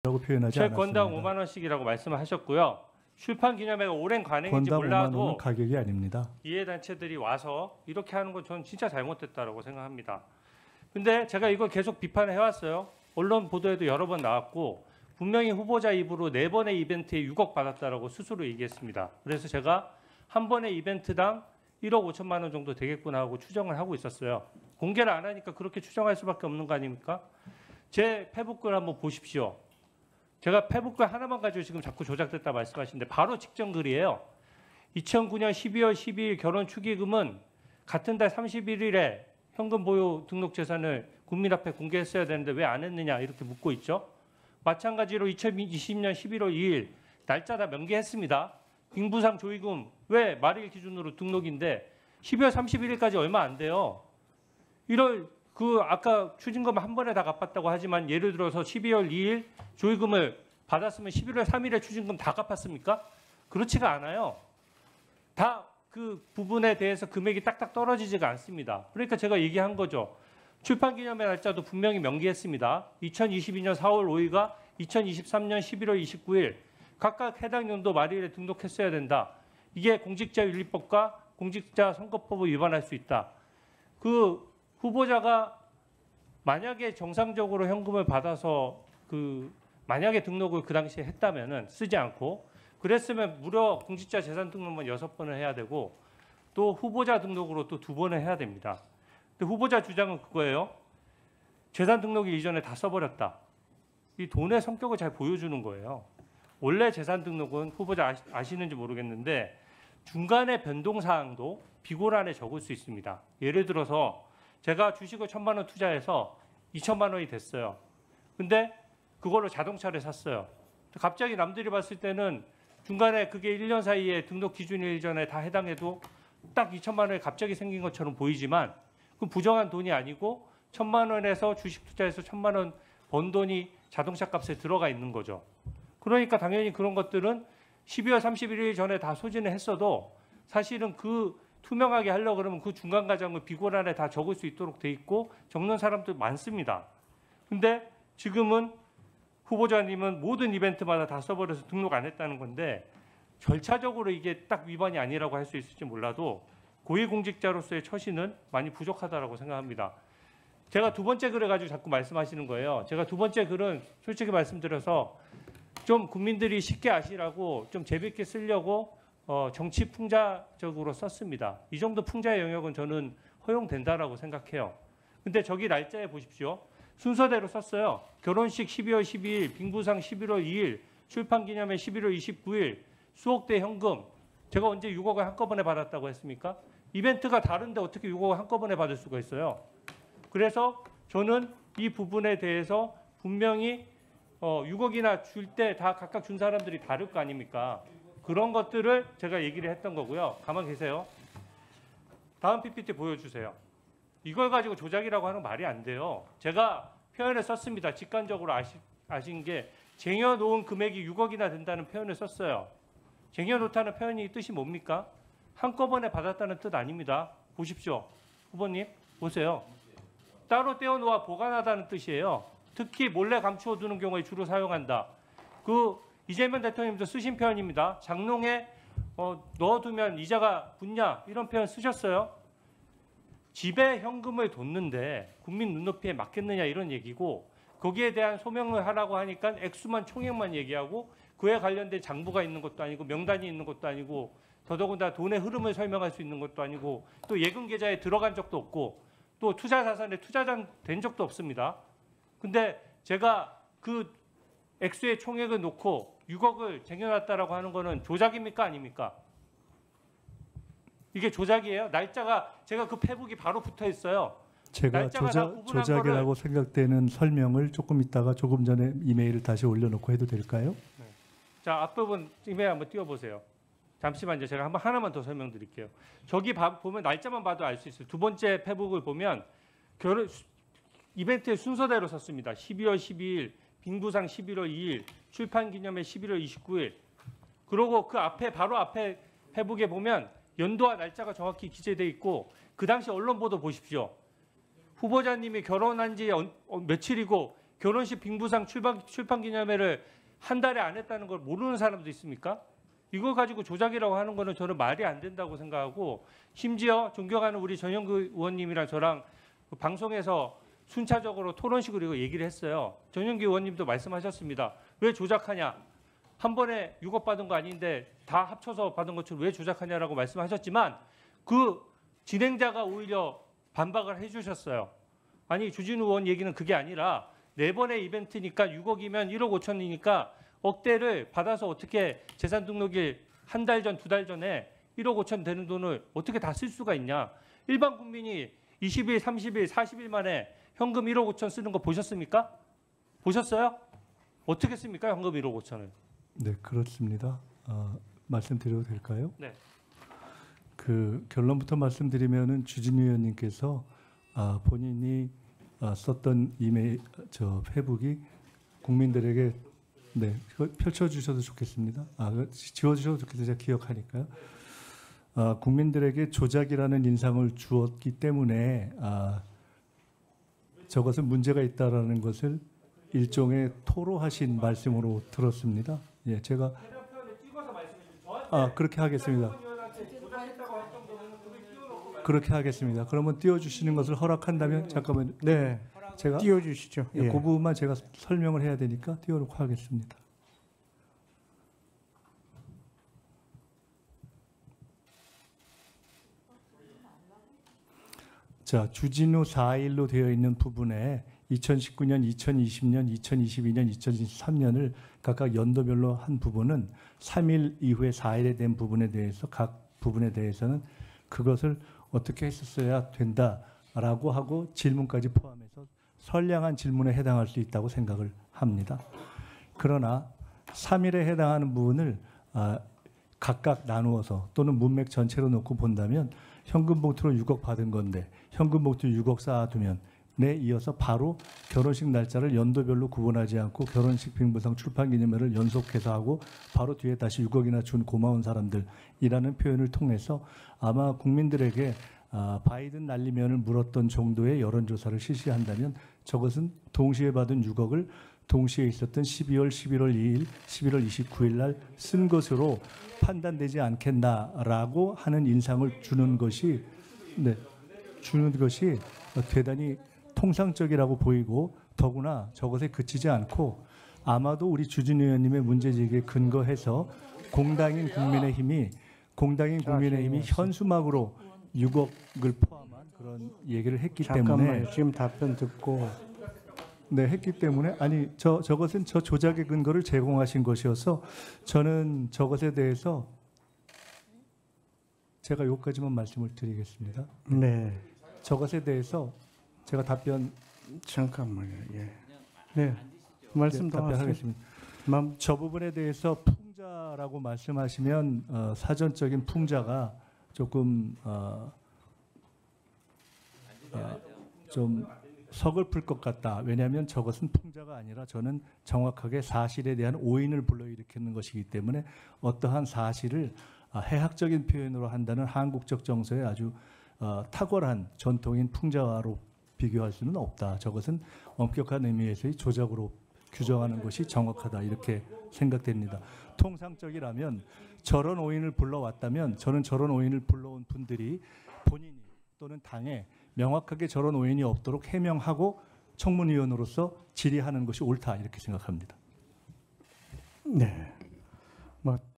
표현하지 않았습니다. 채권당 5만 원씩이라고 말씀하셨고요. 출판 기념회가 오랜 관행인지 건당 5만 원은 몰라도 가격이 아닙니다. 이해단체들이 와서 이렇게 하는 건 저는 진짜 잘못됐다고 생각합니다. 근데 제가 이걸 계속 비판을 해왔어요. 언론 보도에도 여러 번 나왔고 분명히 후보자 입으로 4번의 이벤트에 6억 받았다라고 스스로 얘기했습니다. 그래서 제가 한 번의 이벤트당 1억 5천만 원 정도 되겠구나 하고 추정을 하고 있었어요. 공개를 안 하니까 그렇게 추정할 수밖에 없는 거 아닙니까? 제 페북글 한번 보십시오. 제가 페북글 하나만 가지고 지금 자꾸 조작됐다 말씀하시는데 바로 직전 글이에요. 2009년 12월 12일 결혼 축의금은 같은 달 31일에 현금 보유 등록 재산을 국민 앞에 공개했어야 되는데 왜 안 했느냐 이렇게 묻고 있죠. 마찬가지로 2020년 11월 2일 날짜 다 명기했습니다. 빙부상 조의금 왜 말일 기준으로 등록인데 12월 31일까지 얼마 안 돼요. 1월 아까 추징금 한 번에 다 갚았다고 하지만 예를 들어서 12월 2일 조의금을 받았으면 11월 3일에 추징금 다 갚았습니까? 그렇지가 않아요. 다 그 부분에 대해서 금액이 딱딱 떨어지지가 않습니다. 그러니까 제가 얘기한 거죠. 출판기념회 날짜도 분명히 명기했습니다. 2022년 4월 5일과 2023년 11월 29일 각각 해당 연도 말일에 등록했어야 된다. 이게 공직자윤리법과 공직자선거법을 위반할 수 있다. 그 후보자가 만약에 정상적으로 현금을 받아서 만약에 등록을 그 당시에 했다면은 쓰지 않고 그랬으면 무려 공직자 재산 등록만 6번을 해야 되고 또 후보자 등록으로 또 2번을 해야 됩니다. 근데 후보자 주장은 그거예요. 재산 등록일 이전에 다 써버렸다. 이 돈의 성격을 잘 보여주는 거예요. 원래 재산 등록은 후보자 아시는지 모르겠는데 중간에 변동사항도 비고란에 적을 수 있습니다. 예를 들어서 제가 주식을 1,000만 원 투자해서 2천만 원이 됐어요. 근데 그걸로 자동차를 샀어요. 갑자기 남들이 봤을 때는 중간에 그게 1년 사이에 등록 기준일 전에 다 해당해도 딱 2천만 원이 갑자기 생긴 것처럼 보이지만 그 부정한 돈이 아니고 1,000만 원에서 주식 투자해서 1,000만 원 번 돈이 자동차 값에 들어가 있는 거죠. 그러니까 당연히 그런 것들은 12월 31일 전에 다 소진을 했어도 사실은 그 투명하게 하려고 그러면 그 중간 과정을 비고란에 다 적을 수 있도록 돼 있고 적는 사람들 많습니다. 근데 지금은 후보자님은 모든 이벤트마다 다 써버려서 등록 안 했다는 건데 절차적으로 이게 딱 위반이 아니라고 할 수 있을지 몰라도 고위공직자로서의 처신은 많이 부족하다고 생각합니다. 제가 두 번째 글을 가지고 자꾸 말씀하시는 거예요. 제가 두 번째 글은 솔직히 말씀드려서 좀 국민들이 쉽게 아시라고 좀 재밌게 쓰려고 정치 풍자적으로 썼습니다. 이 정도 풍자의 영역은 저는 허용된다라고 생각해요. 근데 저기 날짜에 보십시오. 순서대로 썼어요. 결혼식 12월 12일, 빙부상 11월 2일, 출판기념회 11월 29일, 수억대 현금. 제가 언제 6억을 한꺼번에 받았다고 했습니까? 이벤트가 다른데 어떻게 6억을 한꺼번에 받을 수가 있어요? 그래서 저는 이 부분에 대해서 분명히 6억이나 줄 때 다 각각 준 사람들이 다를 거 아닙니까? 그런 것들을 제가 얘기를 했던 거고요. 가만 계세요. 다음 PPT 보여주세요. 이걸 가지고 조작이라고 하는 말이 안 돼요. 제가 표현을 썼습니다. 직관적으로 아신 게 쟁여놓은 금액이 6억이나 된다는 표현을 썼어요. 쟁여놓다는 표현이 뜻이 뭡니까? 한꺼번에 받았다는 뜻 아닙니다. 보십시오. 후보님 보세요. 따로 떼어놓아 보관하다는 뜻이에요. 특히 몰래 감추어두는 경우에 주로 사용한다. 이재명 대통령님도 쓰신 표현입니다. 장롱에 넣어두면 이자가 붙냐 이런 표현 쓰셨어요. 집에 현금을 뒀는데 국민 눈높이에 맞겠느냐 이런 얘기고 거기에 대한 소명을 하라고 하니까 액수만 총액만 얘기하고 그에 관련된 장부가 있는 것도 아니고 명단이 있는 것도 아니고 더더군다나 돈의 흐름을 설명할 수 있는 것도 아니고 또 예금 계좌에 들어간 적도 없고 또 투자 자산에 투자된 적도 없습니다. 근데 제가 그 액수의 총액을 놓고 6억을 쟁여놨다라고 하는 거는 조작입니까 아닙니까? 이게 조작이에요? 날짜가 제가 그 페북이 바로 붙어 있어요. 제가 조작이라고 생각되는 설명을 조금 있다가 조금 전에 이메일을 다시 올려놓고 해도 될까요? 네. 자, 앞부분 이메일 한번 띄워보세요. 잠시만요. 제가 하나만 더 설명드릴게요. 저기 보면 날짜만 봐도 알 수 있어요. 두 번째 페북을 보면 이벤트의 순서대로 썼습니다. 12월 12일, 빙부상 11월 2일, 출판기념회 11월 29일. 그리고 그 앞에 바로 앞에 페북에 보면 연도와 날짜가 정확히 기재되어 있고 그 당시 언론 보도 보십시오. 후보자님이 결혼한 지 며칠이고 결혼식 빙부상 출판 기념회를 한 달에 안 했다는 걸 모르는 사람도 있습니까? 이거 가지고 조작이라고 하는 거는 저는 말이 안 된다고 생각하고, 심지어 존경하는 우리 전영구 의원님이랑 저랑 그 방송에서 순차적으로 토론식으로 이거 얘기를 했어요. 전영기 의원님도 말씀하셨습니다. 왜 조작하냐? 한 번에 6억 받은 거 아닌데 다 합쳐서 받은 것처럼 왜 조작하냐라고 말씀하셨지만 그 진행자가 오히려 반박을 해주셨어요. 아니 주진우 의원 얘기는 그게 아니라 4번의 이벤트니까 6억이면 1억 5천이니까 억대를 받아서 어떻게 재산 등록일 한 달 전, 2달 전에 1억 5천 되는 돈을 어떻게 다 쓸 수가 있냐? 일반 국민이 20일, 30일, 40일 만에 현금 1억 5천 쓰는 거 보셨습니까? 보셨어요? 어떻게 씁니까? 현금 1억 5천을. 네, 그렇습니다. 말씀드려도 될까요? 네. 그 결론부터 말씀드리면은 주진우 의원님께서 본인이 썼던 이메일 페북이 국민들에게 네 펼쳐주셔도 좋겠습니다. 지워주셔도 좋겠어요. 제가 기억하니까요. 국민들에게 조작이라는 인상을 주었기 때문에 저것은 문제가 있다라는 것을 일종의 토로하신 말씀으로 들었습니다. 예, 제가 그렇게 하겠습니다. 그렇게 하겠습니다. 그러면 띄워주시는 것을 허락한다면 잠깐만. 네, 제가 띄워주시죠. 예, 그 부분만 제가 설명을 해야 되니까 띄워놓고 하겠습니다. 자, 주진우 4일로 되어 있는 부분에 2019년, 2020년, 2022년, 2023년을 각각 연도별로 한 부분은 3일 이후에 4일에 된 부분에 대해서 각 부분에 대해서는 그것을 어떻게 했었어야 된다라고 하고 질문까지 포함해서 선량한 질문에 해당할 수 있다고 생각을 합니다. 그러나 3일에 해당하는 부분을 각각 나누어서 또는 문맥 전체로 놓고 본다면 현금 봉투로 6억 받은 건데 현금 봉투 6억 쌓아두면 내 이어서 바로 결혼식 날짜를 연도별로 구분하지 않고 결혼식 빙부상 출판 기념회를 연속해서 하고 바로 뒤에 다시 6억이나 준 고마운 사람들이라는 표현을 통해서 아마 국민들에게 바이든 날리면을 물었던 정도의 여론조사를 실시한다면 저것은 동시에 받은 6억을 동시에 있었던 12월 11월 2일, 11월 29일 날 쓴 것으로 판단되지 않겠나라고 하는 인상을 주는 것이 대단히 통상적이라고 보이고 더구나 저것에 그치지 않고 아마도 우리 주진우 의원님의 문제제기에 근거해서 공당인 국민의힘이 현수막으로 6억을 포함한 그런 얘기를 했기 때문에 잠깐만요. 지금 답변 듣고 했기 때문에 저것은 저 조작의 근거를 제공하신 것이어서 저는 저것에 대해서 제가 여기까지만 말씀을 드리겠습니다. 네, 저것에 대해서 제가 답변 잠깐만요. 예, 네, 말씀 더 답변하겠습니다. 저 부분에 대해서 풍자라고 말씀하시면 사전적인 풍자가 조금 좀 서글플 것 같다. 왜냐하면 저것은 풍자가 아니라 저는 정확하게 사실에 대한 오인을 불러일으키는 것이기 때문에 어떠한 사실을 해학적인 표현으로 한다는 한국적 정서의 아주 탁월한 전통인 풍자로 비교할 수는 없다. 저것은 엄격한 의미에서의 조작으로 규정하는 것이 정확하다. 이렇게 생각됩니다. 통상적이라면 저런 오인을 불러왔다면 저는 저런 오인을 불러온 분들이 본인이 또는 당에 명확하게 저런 오인이 없도록 해명하고 청문위원으로서 질의하는 것이 옳다. 이렇게 생각합니다. 네, 뭐